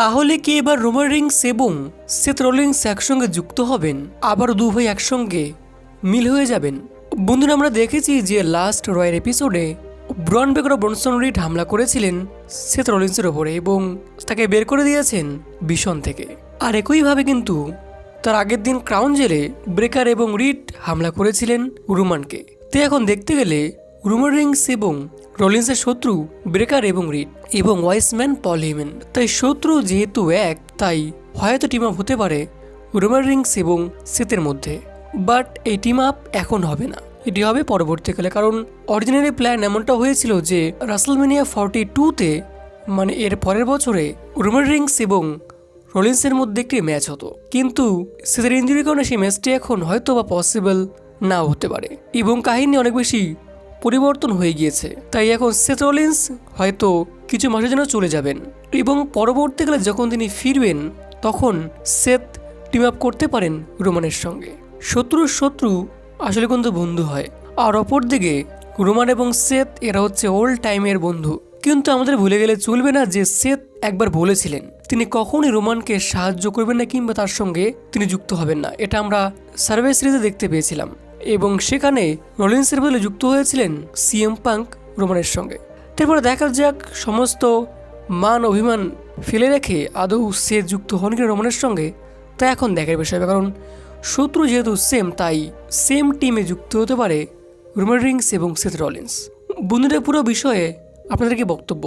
তাহলে কি এবার রোমান রিংস এবং সেথ রলিন্স একসঙ্গে যুক্ত হবেন, আবার দু ভাই একসঙ্গে মিল হয়ে যাবেন? বন্ধুরা, আমরা দেখেছি যে লাস্ট রয়ের এপিসোডে ব্রন বেকার ও ব্রনসন রিড হামলা করেছিলেন সেথ রলিন্সের ওপরে এবং তাকে বের করে দিয়েছেন ভিশন থেকে। আর একইভাবে কিন্তু তার আগের দিন ক্রাউন জেলে ব্রেকার এবং রিড হামলা করেছিলেন রোমানকে। তো এখন দেখতে গেলে রোমান রিংস এবং রলিন্সের শত্রু ব্রেকার এবং রিড এবং ওয়াইসম্যান পল হেমেন। তাই শত্রু যেহেতু এক, তাই হয়তো টিম আপ হতে পারে রোমান রিংস এবং সেথের মধ্যে। বাট এই টিম আপ এখন হবে না, এটি হবে পরবর্তীকালে। কারণ অরিজিনালি প্ল্যান এমনটা হয়েছিল যে রাসেলমেনিয়া 42-তে মানে এর পরের বছরে রোমান রিংস এবং রলিন্সের মধ্যে একটি ম্যাচ হতো, কিন্তু সেথের ইনজুরির কারণে সেই ম্যাচটি এখন হয়তো বা পসিবল নাও হতে পারে এবং কাহিনী অনেক বেশি পরিবর্তন হয়ে গিয়েছে। তাই এখন সেথ রলিন্স হয়তো কিছু মাসের জন্য চলে যাবেন এবং পরবর্তীকালে যখন তিনি ফিরবেন তখন সেথ টিম আপ করতে পারেন রোমানের সঙ্গে। শত্রুর শত্রু আসলে কিন্তু বন্ধু হয়। আর অপরদিকে রোমান এবং সেথ এরা হচ্ছে ওল্ড টাইমের বন্ধু। কিন্তু আমাদের ভুলে গেলে চলবে না যে সেথ একবার বলেছিলেন তিনি কখনই রোমানকে সাহায্য করবেন না কিংবা তার সঙ্গে তিনি যুক্ত হবেন না। এটা আমরা সার্ভে সিরিজে দেখতে পেয়েছিলাম এবং সেখানে রলিন্সের বদলে যুক্ত হয়েছিলেন সিএম পাঙ্ক রোমানের সঙ্গে। তারপরে দেখা যাক সমস্ত মান অভিমান ফেলে রেখে আদৌ সেথ যুক্ত হন কিনা রোমানের সঙ্গে, তা এখন দেখার বিষয়। কারণ শত্রু যেহেতু সেম, তাই সেম টিমে যুক্ত হতে পারে রোমান রিংস এবং সেথ রলিন্স। বন্ধুদের পুরো বিষয়ে আপনাদের কি বক্তব্য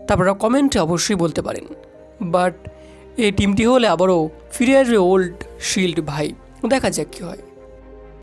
তা আপনারা কমেন্টে অবশ্যই বলতে পারেন। বাট এই টিমটি হলে আবারও ফিরে আসবে ওল্ড শিল্ড ভাই, দেখা যাক কী হয়।